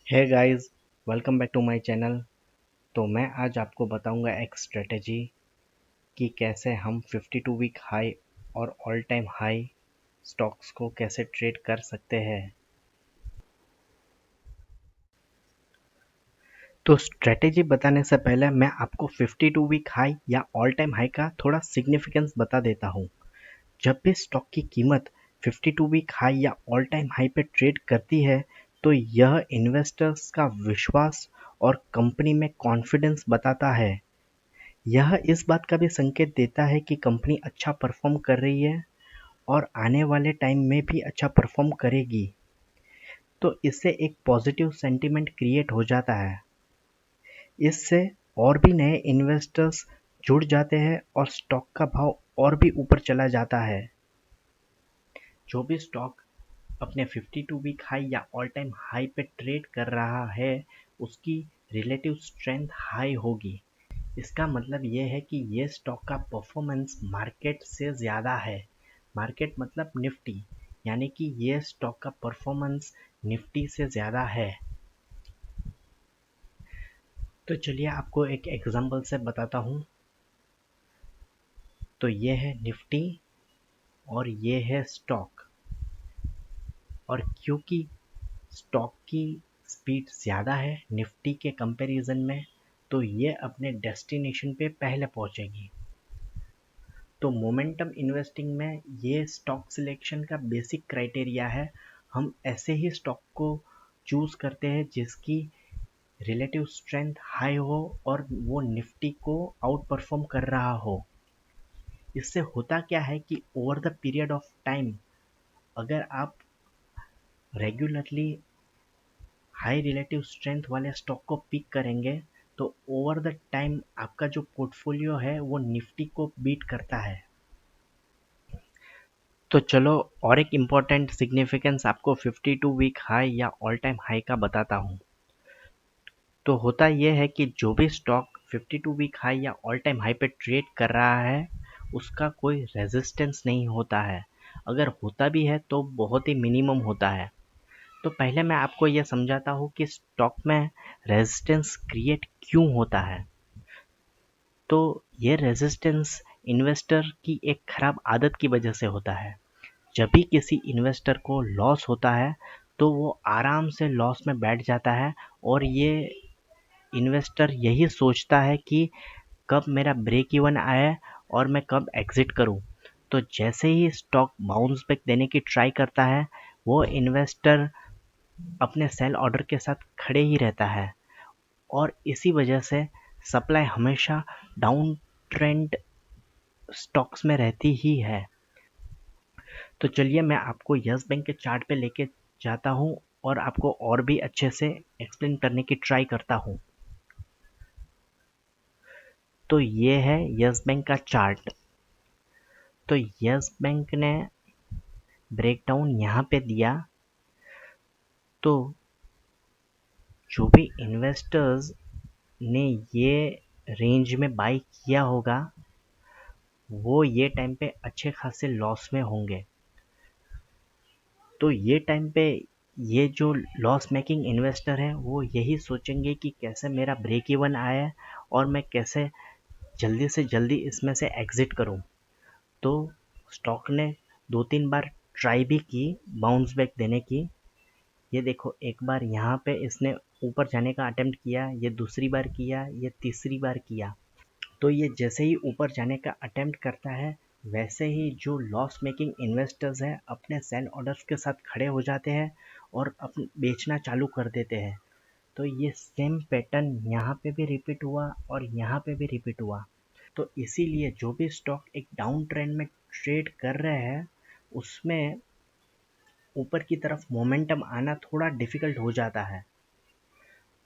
Hey guys, welcome back to my channel. तो मैं आज आपको बताऊंगा एक स्ट्रेटेजी कि कैसे हम 52 वीक हाई और ऑल टाइम हाई स्टॉक्स को कैसे ट्रेड कर सकते हैं। तो स्ट्रेटेजी बताने से पहले मैं आपको 52 वीक हाई या ऑल टाइम हाई का थोड़ा सिग्निफिकेंस बता देता हूँ। जब भी स्टॉक की कीमत 52 वीक हाई या ऑल टाइम हाई पे ट्रेड करती है तो यह इन्वेस्टर्स का विश्वास और कंपनी में कॉन्फिडेंस बताता है। यह इस बात का भी संकेत देता है कि कंपनी अच्छा परफॉर्म कर रही है और आने वाले टाइम में भी अच्छा परफॉर्म करेगी। तो इससे एक पॉजिटिव सेंटीमेंट क्रिएट हो जाता है। इससे और भी नए इन्वेस्टर्स जुड़ जाते हैं और स्टॉक का भाव और भी ऊपर चला जाता है। जो भी स्टॉक अपने 52 वीक हाई या ऑल टाइम हाई पे ट्रेड कर रहा है उसकी रिलेटिव स्ट्रेंथ हाई होगी। इसका मतलब ये है कि ये स्टॉक का परफॉर्मेंस मार्केट से ज़्यादा है। मार्केट मतलब निफ्टी, यानी कि ये स्टॉक का परफॉर्मेंस निफ्टी से ज़्यादा है। तो चलिए आपको एक एग्जांपल से बताता हूँ। तो ये है निफ्टी और ये है स्टॉक, और क्योंकि स्टॉक की स्पीड ज़्यादा है निफ्टी के कंपैरिजन में, तो ये अपने डेस्टिनेशन पे पहले पहुँचेगी। तो मोमेंटम इन्वेस्टिंग में ये स्टॉक सिलेक्शन का बेसिक क्राइटेरिया है। हम ऐसे ही स्टॉक को चूज़ करते हैं जिसकी रिलेटिव स्ट्रेंथ हाई हो और वो निफ्टी को आउट परफॉर्म कर रहा हो। इससे होता क्या है कि over the period of time अगर आप रेगुलरली हाई रिलेटिव स्ट्रेंथ वाले स्टॉक को पिक करेंगे तो ओवर द टाइम आपका जो पोर्टफोलियो है वो निफ्टी को बीट करता है। तो चलो और एक इम्पॉर्टेंट सिग्निफिकेंस आपको 52 वीक हाई या ऑल टाइम हाई का बताता हूँ। तो होता यह है कि जो भी स्टॉक 52 वीक हाई या ऑल टाइम हाई पे ट्रेड कर रहा है उसका कोई रेजिस्टेंस नहीं होता है। अगर होता भी है तो बहुत ही मिनिमम होता है। तो पहले मैं आपको यह समझाता हूँ कि स्टॉक में रेजिस्टेंस क्रिएट क्यों होता है। तो ये रेजिस्टेंस इन्वेस्टर की एक खराब आदत की वजह से होता है। जब भी किसी इन्वेस्टर को लॉस होता है तो वो आराम से लॉस में बैठ जाता है और ये इन्वेस्टर यही सोचता है कि कब मेरा ब्रेक इवन आए और मैं कब एग्जिट करूं। तो जैसे ही स्टॉक बाउंस बैक देने की ट्राई करता है वो इन्वेस्टर अपने सेल ऑर्डर के साथ खड़े ही रहता है, और इसी वजह से सप्लाई हमेशा डाउन ट्रेंड स्टॉक्स में रहती ही है। तो चलिए मैं आपको यस बैंक के चार्ट पे लेके जाता हूँ और आपको और भी अच्छे से एक्सप्लेन करने की ट्राई करता हूँ। तो ये है यस बैंक का चार्ट। तो यस बैंक ने ब्रेकडाउन यहाँ पे दिया। तो जो भी इन्वेस्टर्स ने ये रेंज में बाई किया होगा वो ये टाइम पे अच्छे खासे लॉस में होंगे। तो ये टाइम पे ये जो लॉस मेकिंग इन्वेस्टर है वो यही सोचेंगे कि कैसे मेरा ब्रेक इवन आए और मैं कैसे जल्दी से जल्दी इसमें से एग्जिट करूं। तो स्टॉक ने 2-3 बार ट्राई भी की बाउंस बैक देने की। ये देखो, एक बार यहाँ पे इसने ऊपर जाने का अटेम्प्ट किया, ये दूसरी बार किया, ये तीसरी बार किया। तो ये जैसे ही ऊपर जाने का अटेम्प्ट करता है वैसे ही जो लॉस मेकिंग इन्वेस्टर्स हैं अपने सेल ऑर्डर्स के साथ खड़े हो जाते हैं और अपन बेचना चालू कर देते हैं। तो ये सेम पैटर्न यहाँ पे भी रिपीट हुआ और यहाँ पे भी रिपीट हुआ। तो इसीलिए जो भी स्टॉक एक डाउन ट्रेंड में ट्रेड कर रहे हैं उसमें ऊपर की तरफ मोमेंटम आना थोड़ा डिफिकल्ट हो जाता है।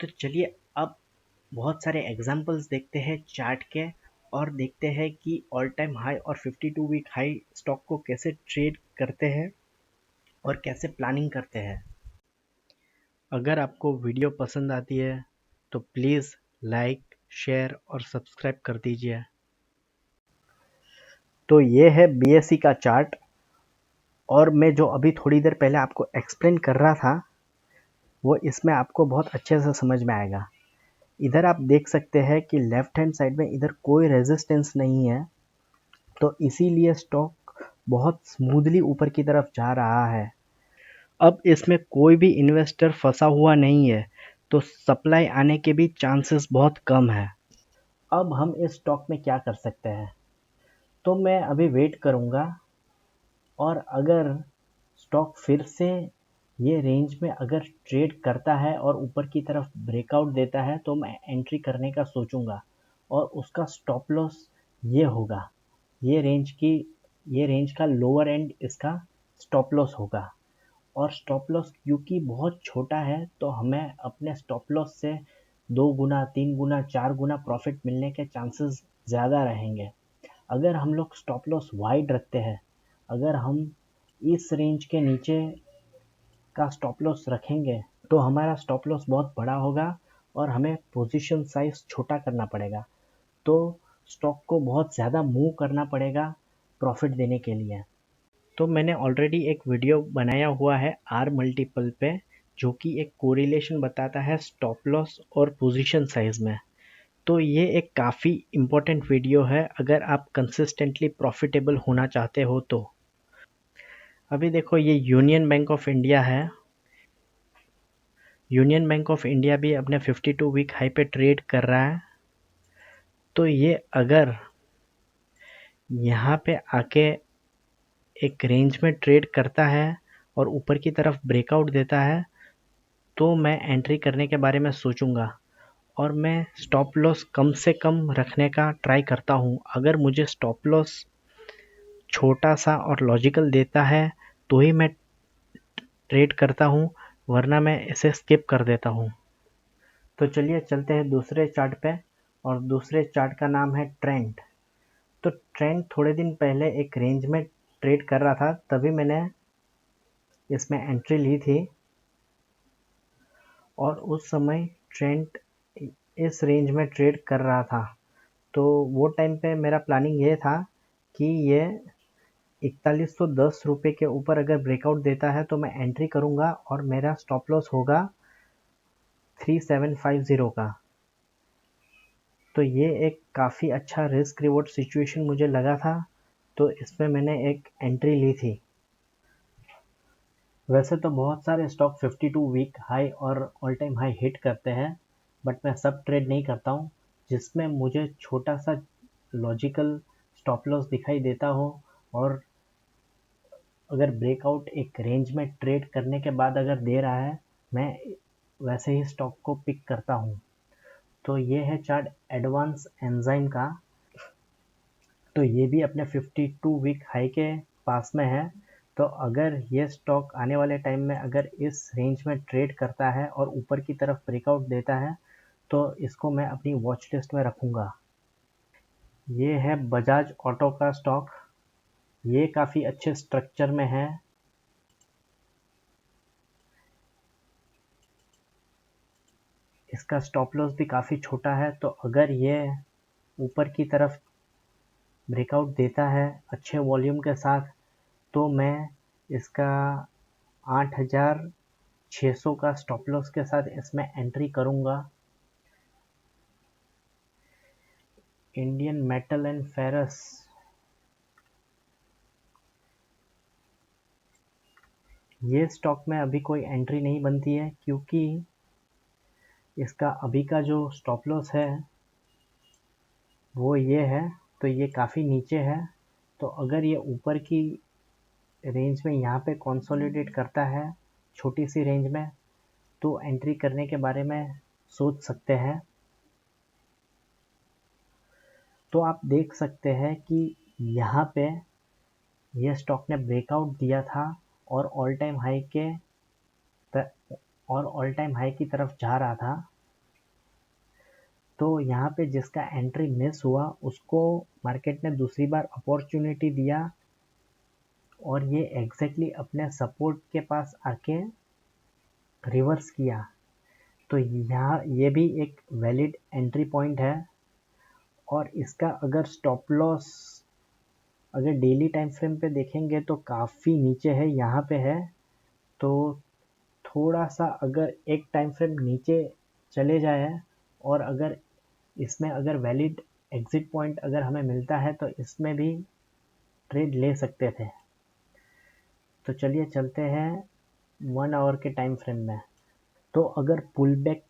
तो चलिए अब बहुत सारे एग्जाम्पल्स देखते हैं चार्ट के और देखते हैं कि ऑल टाइम हाई और 52 वीक हाई स्टॉक को कैसे ट्रेड करते हैं और कैसे प्लानिंग करते हैं। अगर आपको वीडियो पसंद आती है तो प्लीज़ लाइक, शेयर और सब्सक्राइब कर दीजिए। तो ये है बीएसई का चार्ट, और मैं जो अभी थोड़ी देर पहले आपको एक्सप्लेन कर रहा था वो इसमें आपको बहुत अच्छे से समझ में आएगा। इधर आप देख सकते हैं कि लेफ्ट हैंड साइड में इधर कोई रेजिस्टेंस नहीं है, तो इसीलिए स्टॉक बहुत स्मूथली ऊपर की तरफ जा रहा है। अब इसमें कोई भी इन्वेस्टर फंसा हुआ नहीं है, तो सप्लाई आने के भी चांसेस बहुत कम है। अब हम इस स्टॉक में क्या कर सकते हैं, तो मैं अभी वेट करूंगा, और अगर स्टॉक फिर से ये रेंज में अगर ट्रेड करता है और ऊपर की तरफ ब्रेकआउट देता है तो मैं एंट्री करने का सोचूंगा, और उसका स्टॉप लॉस ये होगा, ये रेंज की ये रेंज का लोअर एंड इसका स्टॉप लॉस होगा। और स्टॉप लॉस क्योंकि बहुत छोटा है तो हमें अपने स्टॉप लॉस से 2 गुना 3 गुना 4 गुना प्रॉफिट मिलने के चांसेस ज़्यादा रहेंगे। अगर हम लोग स्टॉप लॉस वाइड रखते हैं, अगर हम इस रेंज के नीचे का स्टॉप लॉस रखेंगे तो हमारा स्टॉप लॉस बहुत बड़ा होगा और हमें पोजीशन साइज छोटा करना पड़ेगा, तो स्टॉक को बहुत ज़्यादा मूव करना पड़ेगा प्रॉफिट देने के लिए। तो मैंने ऑलरेडी एक वीडियो बनाया हुआ है आर मल्टीपल पे, जो कि एक कोरिलेशन बताता है स्टॉप लॉस और पोजीशन साइज में। तो ये एक काफ़ी इम्पोर्टेंट वीडियो है अगर आप कंसिस्टेंटली प्रॉफिटेबल होना चाहते हो तो। अभी देखो ये यूनियन बैंक ऑफ इंडिया है। यूनियन बैंक ऑफ इंडिया भी अपने 52 वीक हाई पे ट्रेड कर रहा है। तो ये अगर यहाँ पे आके एक रेंज में ट्रेड करता है और ऊपर की तरफ ब्रेकआउट देता है तो मैं एंट्री करने के बारे में सोचूंगा, और मैं स्टॉप लॉस कम से कम रखने का ट्राई करता हूँ। अगर मुझे स्टॉप लॉस छोटा सा और लॉजिकल देता है तो ही मैं ट्रेड करता हूँ, वरना मैं इसे स्किप कर देता हूँ। तो चलिए चलते हैं दूसरे चार्ट पे, और दूसरे चार्ट का नाम है ट्रेंड। तो ट्रेंड थोड़े दिन पहले एक रेंज में ट्रेड कर रहा था, तभी मैंने इसमें एंट्री ली थी, और उस समय ट्रेंड इस रेंज में ट्रेड कर रहा था। तो वो टाइम पे मेरा प्लानिंग ये था कि ये 4110 रुपये के ऊपर अगर ब्रेकआउट देता है तो मैं एंट्री करूंगा, और मेरा स्टॉप लॉस होगा 3750 का। तो ये एक काफ़ी अच्छा रिस्क रिवॉर्ड सिचुएशन मुझे लगा था, तो इसमें मैंने एक एंट्री ली थी। वैसे तो बहुत सारे स्टॉक 52 वीक हाई और ऑल टाइम हाई हिट करते हैं, बट मैं सब ट्रेड नहीं करता हूँ। जिसमें मुझे छोटा सा लॉजिकल स्टॉप लॉस दिखाई देता हो, और अगर ब्रेकआउट एक रेंज में ट्रेड करने के बाद अगर दे रहा है, मैं वैसे ही स्टॉक को पिक करता हूँ। तो ये है चार्ट एडवांस एंजाइम का। तो ये भी अपने 52 वीक हाई के पास में है। तो अगर ये स्टॉक आने वाले टाइम में अगर इस रेंज में ट्रेड करता है और ऊपर की तरफ ब्रेकआउट देता है तो इसको मैं अपनी वॉच लिस्ट में रखूँगा। ये है बजाज ऑटो का स्टॉक। ये काफ़ी अच्छे स्ट्रक्चर में है। इसका स्टॉप लॉस भी काफ़ी छोटा है, तो अगर ये ऊपर की तरफ ब्रेकआउट देता है अच्छे वॉल्यूम के साथ तो मैं इसका 8600 का स्टॉप लॉस के साथ इसमें एंट्री करूंगा। इंडियन मेटल एंड फेरस, ये स्टॉक में अभी कोई एंट्री नहीं बनती है क्योंकि इसका अभी का जो स्टॉप लॉस है वो ये है, तो ये काफ़ी नीचे है। तो अगर ये ऊपर की रेंज में यहाँ पे कंसोलिडेट करता है छोटी सी रेंज में, तो एंट्री करने के बारे में सोच सकते हैं। तो आप देख सकते हैं कि यहाँ पे ये स्टॉक ने ब्रेकआउट दिया था और ऑल टाइम हाई और ऑल टाइम हाई की तरफ जा रहा था। तो यहाँ पे जिसका एंट्री मिस हुआ उसको मार्केट ने दूसरी बार अपॉर्चुनिटी दिया, और ये एग्जैक्टली अपने सपोर्ट के पास आके रिवर्स किया। तो यहाँ ये भी एक वैलिड एंट्री पॉइंट है, और इसका अगर स्टॉप लॉस अगर डेली टाइम फ्रेम पे देखेंगे तो काफ़ी नीचे है, यहाँ पे है। तो थोड़ा सा अगर एक टाइम फ्रेम नीचे चले जाए और अगर इसमें अगर वैलिड एग्जिट पॉइंट अगर हमें मिलता है तो इसमें भी ट्रेड ले सकते थे। तो चलिए चलते हैं 1 आवर के टाइम फ्रेम में। तो अगर पुल बैक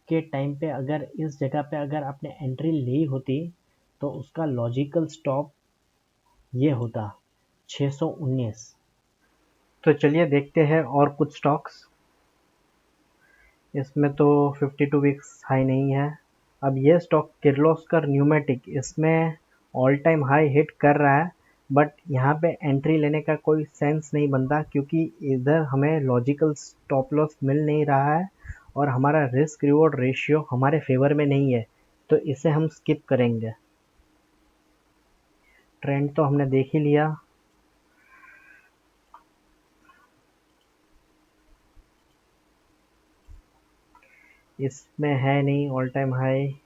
के टाइम पे अगर इस जगह पे अगर आपने एंट्री ली होती तो उसका लॉजिकल स्टॉप ये होता 619। तो चलिए देखते हैं और कुछ स्टॉक्स। इसमें तो 52 वीक्स हाई नहीं है। अब ये स्टॉक किर्लोस्कर न्यूमेटिक, इसमें ऑल टाइम हाई हिट कर रहा है, बट यहाँ पे एंट्री लेने का कोई सेंस नहीं बनता क्योंकि इधर हमें लॉजिकल स्टॉप लॉस मिल नहीं रहा है और हमारा रिस्क रिवॉर्ड रेशियो हमारे फेवर में नहीं है, तो इसे हम स्किप करेंगे। ट्रेंड तो हमने देख ही लिया। इसमें है नहीं ऑल टाइम हाई,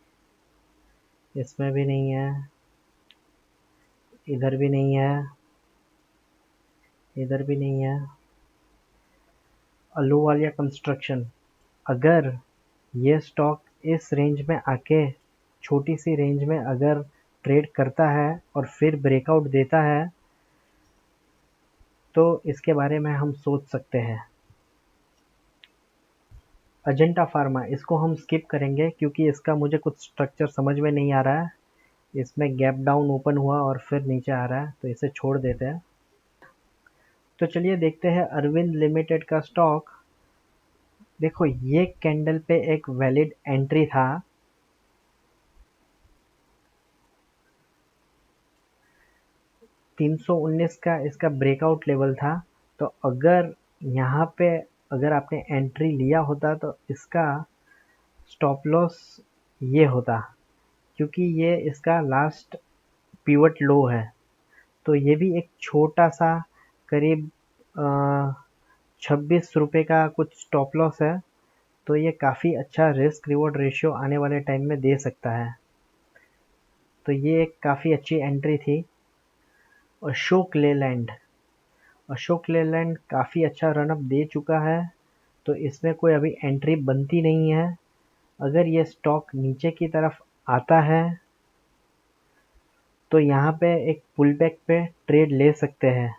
इसमें भी नहीं है, इधर भी नहीं है, इधर भी नहीं है। अहलूवालिया कंस्ट्रक्शन, अगर ये स्टॉक इस रेंज में आके छोटी सी रेंज में अगर ट्रेड करता है और फिर ब्रेकआउट देता है तो इसके बारे में हम सोच सकते हैं। अजंता फार्मा, इसको हम स्किप करेंगे क्योंकि इसका मुझे कुछ स्ट्रक्चर समझ में नहीं आ रहा है। इसमें गैप डाउन ओपन हुआ और फिर नीचे आ रहा है, तो इसे छोड़ देते हैं। तो चलिए देखते हैं अरविंद लिमिटेड का स्टॉक। देखो ये कैंडल पे एक वैलिड एंट्री था, 319 का इसका ब्रेकआउट लेवल था। तो अगर यहाँ पे अगर आपने एंट्री लिया होता तो इसका स्टॉप लॉस ये होता, क्योंकि ये इसका लास्ट पिवट लो है। तो ये भी एक छोटा सा करीब 26 रुपये का कुछ स्टॉप लॉस है, तो ये काफ़ी अच्छा रिस्क रिवॉर्ड रेशियो आने वाले टाइम में दे सकता है। तो ये एक काफ़ी अच्छी एंट्री थी। अशोक लेलैंड, अशोक लेलैंड काफ़ी अच्छा रनअप दे चुका है, तो इसमें कोई अभी एंट्री बनती नहीं है। अगर ये स्टॉक नीचे की तरफ आता है तो यहाँ पे एक पुल बैक पे ट्रेड ले सकते हैं,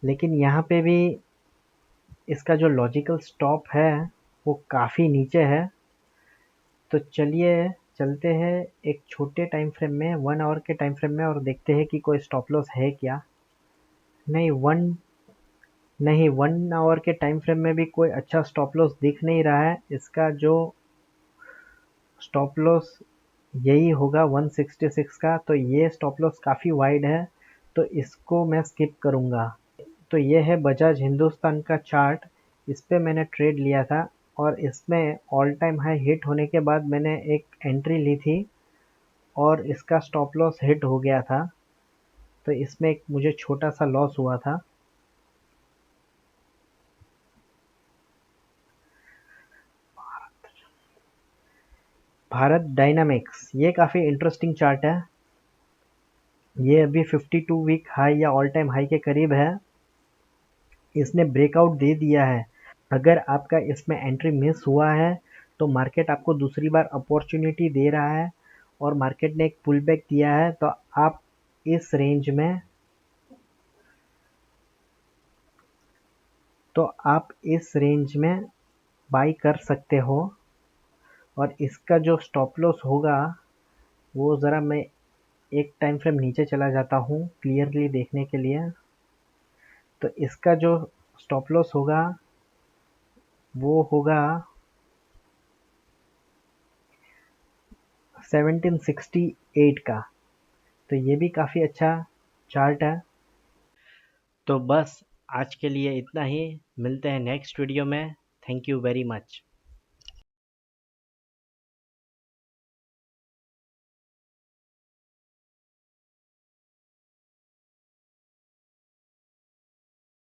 लेकिन यहाँ पे भी इसका जो लॉजिकल स्टॉप है वो काफ़ी नीचे है। तो चलिए चलते हैं एक छोटे टाइम फ्रेम में, 1 आवर के टाइम फ्रेम में, और देखते हैं कि कोई स्टॉप लॉस है क्या। नहीं, 1 आवर के टाइम फ्रेम में भी कोई अच्छा स्टॉप लॉस दिख नहीं रहा है। इसका जो स्टॉप लॉस यही होगा 166 का, तो ये स्टॉप लॉस काफ़ी वाइड है, तो इसको मैं स्किप करूँगा। तो ये है बजाज हिंदुस्तान का चार्ट, इस पे मैंने ट्रेड लिया था और इसमें ऑल टाइम हाई हिट होने के बाद मैंने एक एंट्री ली थी और इसका स्टॉप लॉस हिट हो गया था, तो इसमें एक मुझे छोटा सा लॉस हुआ था। भारत डायनामिक्स, ये काफ़ी इंटरेस्टिंग चार्ट है। ये अभी 52 वीक हाई या ऑल टाइम हाई के करीब है। इसने ब्रेकआउट दे दिया है। अगर आपका इसमें एंट्री मिस हुआ है तो मार्केट आपको दूसरी बार अपॉर्चुनिटी दे रहा है और मार्केट ने एक पुल बैक दिया है, तो आप इस रेंज में बाई कर सकते हो। और इसका जो स्टॉप लॉस होगा वो ज़रा मैं एक टाइम फ्रेम नीचे चला जाता हूँ क्लियरली देखने के लिए। तो इसका जो स्टॉप लॉस होगा वो होगा 1768 का, तो ये भी काफ़ी अच्छा चार्ट है। तो बस आज के लिए इतना ही, मिलते हैं नेक्स्ट वीडियो में। Thank you very much.